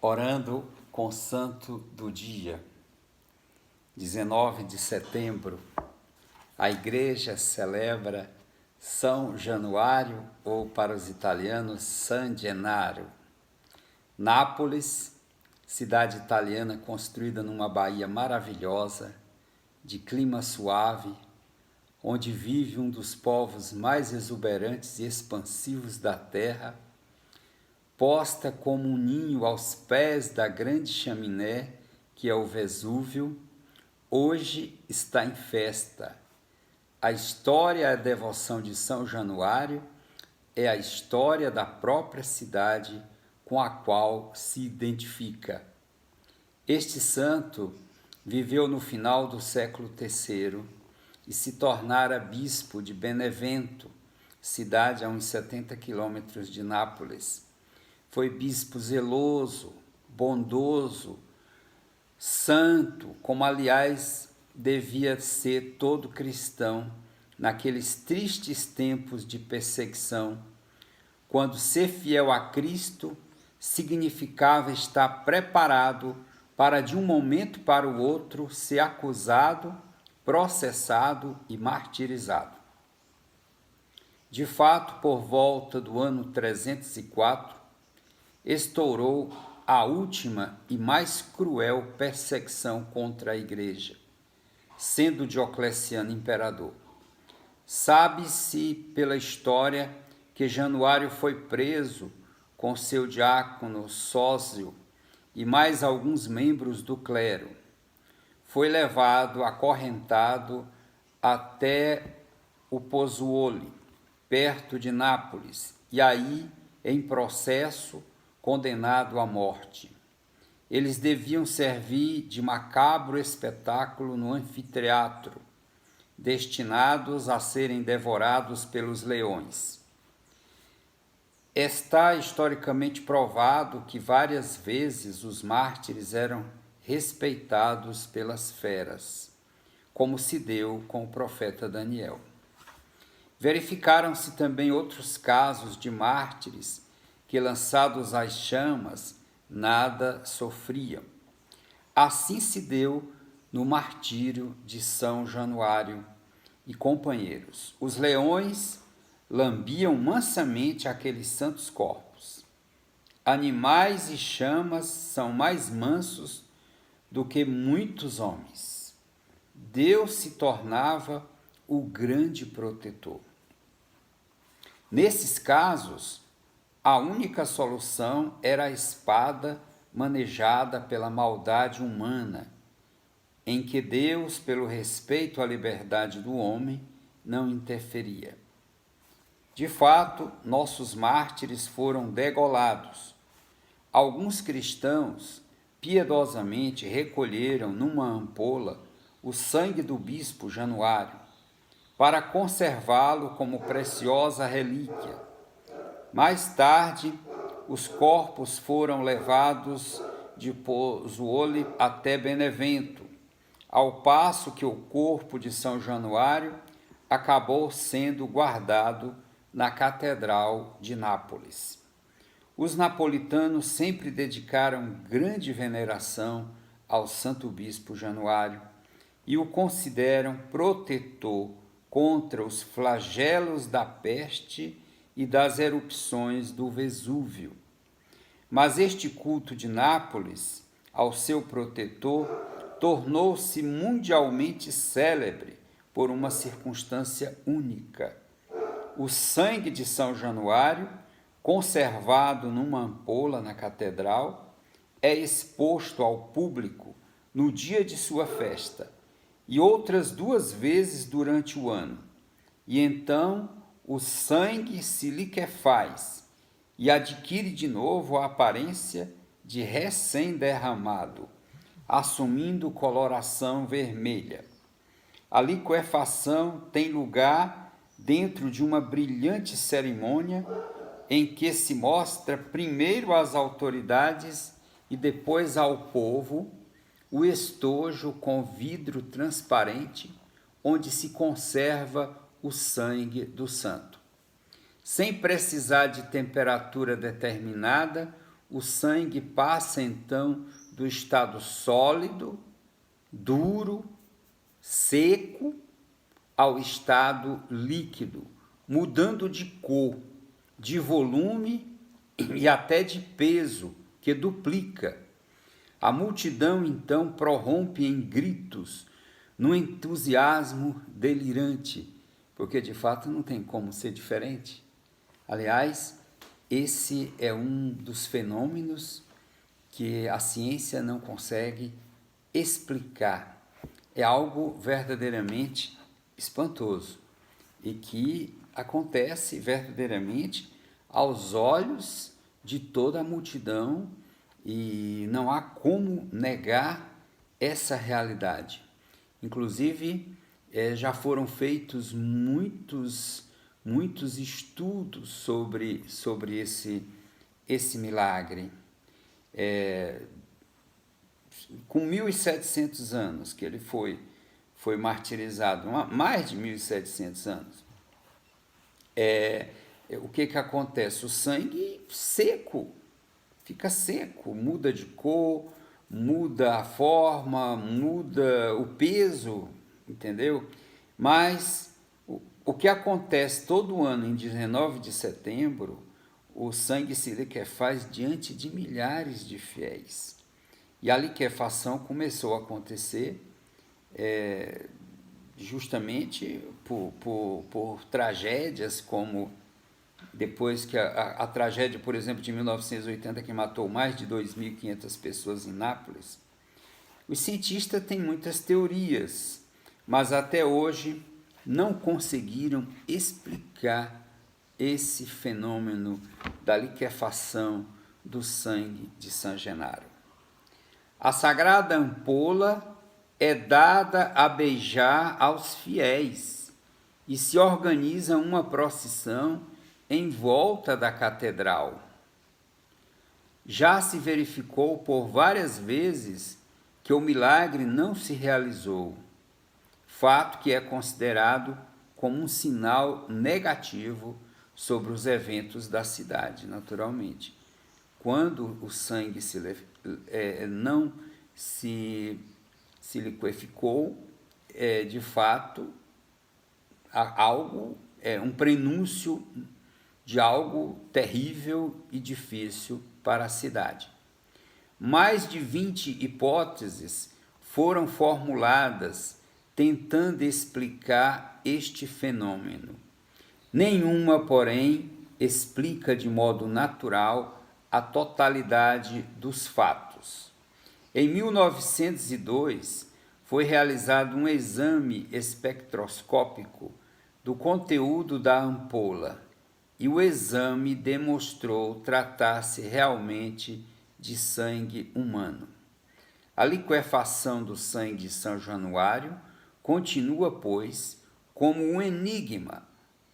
Orando com o Santo do Dia, 19 de setembro, a Igreja celebra São Januário, ou para os italianos, San Gennaro. Nápoles, cidade italiana construída numa baía maravilhosa, de clima suave, onde vive um dos povos mais exuberantes e expansivos da terra, posta como um ninho aos pés da grande chaminé, que é o Vesúvio, hoje está em festa. A história e a devoção de São Januário é a história da própria cidade com a qual se identifica. Este santo viveu no final do século III e se tornara bispo de Benevento, cidade a uns 70 quilômetros de Nápoles. Foi bispo zeloso, bondoso, santo, como aliás devia ser todo cristão naqueles tristes tempos de perseguição, quando ser fiel a Cristo significava estar preparado para de um momento para o outro ser acusado, processado e martirizado. De fato, por volta do ano 304, estourou a última e mais cruel perseguição contra a Igreja, sendo Diocleciano imperador. Sabe-se pela história que Januário foi preso com seu diácono Sósio e mais alguns membros do clero. Foi levado acorrentado até o Pozzuoli, perto de Nápoles, e aí, em processo, condenado à morte. Eles deviam servir de macabro espetáculo no anfiteatro, destinados a serem devorados pelos leões. Está historicamente provado que várias vezes os mártires eram respeitados pelas feras, como se deu com o profeta Daniel. Verificaram-se também outros casos de mártires que, lançados às chamas, nada sofriam. Assim se deu no martírio de São Januário e companheiros. Os leões lambiam mansamente aqueles santos corpos. Animais e chamas são mais mansos do que muitos homens. Deus se tornava o grande protetor. Nesses casos, a única solução era a espada manejada pela maldade humana, em que Deus, pelo respeito à liberdade do homem, não interferia. De fato, nossos mártires foram degolados. Alguns cristãos piedosamente recolheram numa ampola o sangue do bispo Januário, para conservá-lo como preciosa relíquia. Mais tarde, os corpos foram levados de Pozzuoli até Benevento, ao passo que o corpo de São Januário acabou sendo guardado na Catedral de Nápoles. Os napolitanos sempre dedicaram grande veneração ao Santo Bispo Januário e o consideram protetor contra os flagelos da peste e das erupções do Vesúvio. Mas este culto de Nápoles ao seu protetor tornou-se mundialmente célebre por uma circunstância única. O sangue de São Januário, conservado numa ampola na catedral, é exposto ao público no dia de sua festa e outras 2 vezes durante o ano. E então o sangue se liquefaz e adquire de novo a aparência de recém-derramado, assumindo coloração vermelha. A liquefação tem lugar dentro de uma brilhante cerimônia em que se mostra primeiro às autoridades e depois ao povo o estojo com vidro transparente onde se conserva o sangue do santo. Sem precisar de temperatura determinada, o sangue passa então do estado sólido, duro, seco, ao estado líquido, mudando de cor, de volume e até de peso, que duplica. A multidão então prorrompe em gritos, num entusiasmo delirante, porque de fato não tem como ser diferente. Aliás, esse é um dos fenômenos que a ciência não consegue explicar. É algo verdadeiramente espantoso e que acontece verdadeiramente aos olhos de toda a multidão e não há como negar essa realidade. Inclusive, já foram feitos muitos estudos sobre esse milagre. Com 1.700 anos que ele foi martirizado, mais de 1.700 anos, o que acontece? O sangue seco, fica seco, muda de cor, muda a forma, muda o peso, entendeu? Mas o que acontece todo ano em 19 de setembro, o sangue se liquefaz diante de milhares de fiéis. E a liquefação começou a acontecer justamente por tragédias como depois que a tragédia, por exemplo, de 1980, que matou mais de 2.500 pessoas em Nápoles. Os cientistas têm muitas teorias, mas até hoje não conseguiram explicar esse fenômeno da liquefação do sangue de São Genaro. A sagrada ampola é dada a beijar aos fiéis e se organiza uma procissão em volta da catedral. Já se verificou por várias vezes que o milagre não se realizou, fato que é considerado como um sinal negativo sobre os eventos da cidade, naturalmente. Quando o sangue não se liqueficou, de fato, um prenúncio de algo terrível e difícil para a cidade. Mais de 20 hipóteses foram formuladas tentando explicar este fenômeno. Nenhuma, porém, explica de modo natural a totalidade dos fatos. Em 1902, foi realizado um exame espectroscópico do conteúdo da ampola e o exame demonstrou tratar-se realmente de sangue humano. A liquefação do sangue de São Januário continua, pois, como um enigma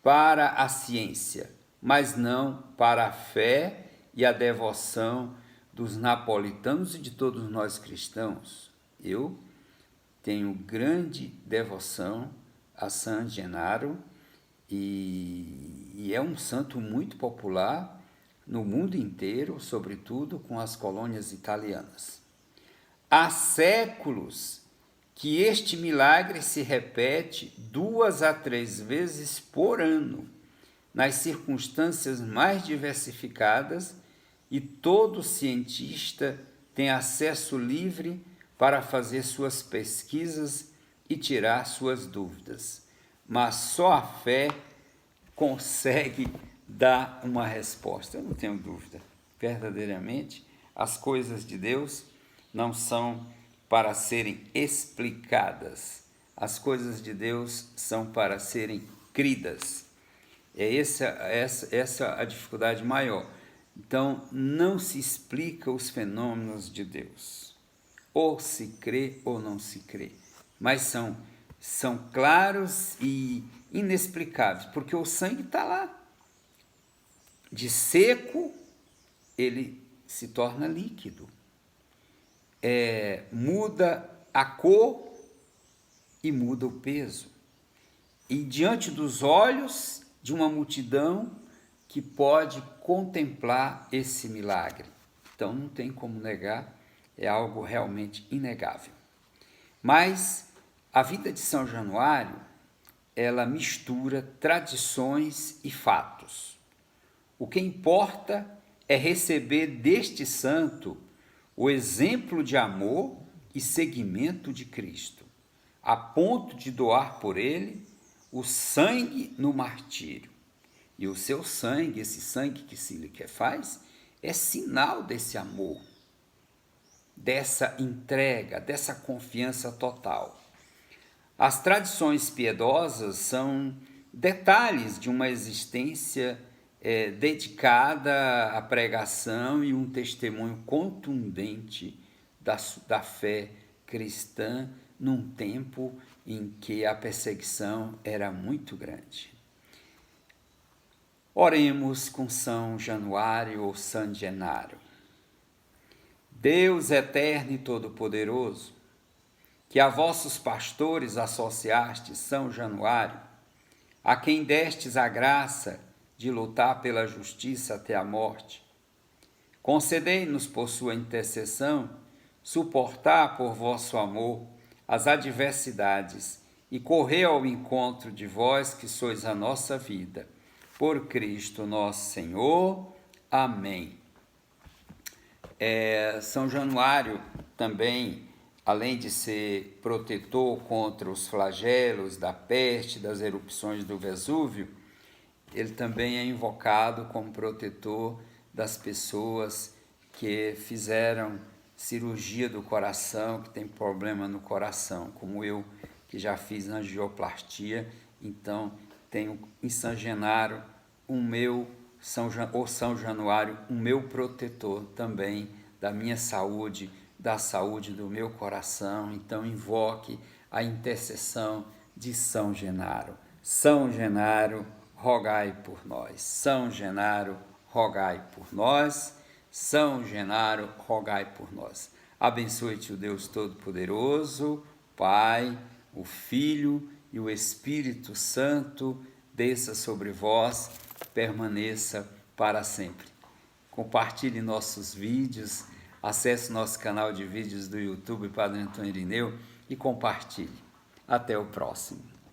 para a ciência, mas não para a fé e a devoção dos napolitanos e de todos nós cristãos. Eu tenho grande devoção a San Gennaro e é um santo muito popular no mundo inteiro, sobretudo com as colônias italianas. Há séculos que este milagre se repete 2 a 3 vezes por ano, nas circunstâncias mais diversificadas, e todo cientista tem acesso livre para fazer suas pesquisas e tirar suas dúvidas. Mas só a fé consegue dar uma resposta. Eu não tenho dúvida. Verdadeiramente, as coisas de Deus não são para serem explicadas. As coisas de Deus são para serem cridas. É essa a dificuldade maior. Então, não se explica os fenômenos de Deus. Ou se crê ou não se crê. Mas são claros e inexplicáveis, porque o sangue está lá. De seco, ele se torna líquido. Muda a cor e muda o peso. E diante dos olhos de uma multidão que pode contemplar esse milagre. Então não tem como negar, é algo realmente inegável. Mas a vida de São Januário, ela mistura tradições e fatos. O que importa é receber deste santo o exemplo de amor e seguimento de Cristo, a ponto de doar por ele o sangue no martírio. E o seu sangue, esse sangue que se lhe faz, é sinal desse amor, dessa entrega, dessa confiança total. As tradições piedosas são detalhes de uma existência dedicada à pregação e um testemunho contundente da fé cristã num tempo em que a perseguição era muito grande. Oremos com São Januário ou San Genaro. Deus eterno e todo-poderoso, que a vossos pastores associastes São Januário, a quem destes a graça de lutar pela justiça até a morte, concedei-nos por sua intercessão suportar por vosso amor as adversidades e correr ao encontro de vós que sois a nossa vida. Por Cristo nosso Senhor. Amém. São Januário também, além de ser protetor contra os flagelos da peste, das erupções do Vesúvio, ele também é invocado como protetor das pessoas que fizeram cirurgia do coração, que tem problema no coração, como eu, que já fiz angioplastia. Então tenho em São Genaro São Januário, um meu protetor também da minha saúde, da saúde do meu coração. Então invoque a intercessão de São Genaro. São Genaro, rogai por nós. São Genaro, rogai por nós. São Genaro, rogai por nós. Abençoe-te o Deus Todo-Poderoso, Pai, o Filho e o Espírito Santo, desça sobre vós, permaneça para sempre. Compartilhe nossos vídeos, acesse nosso canal de vídeos do YouTube, Padre Antônio Irineu, e compartilhe. Até o próximo.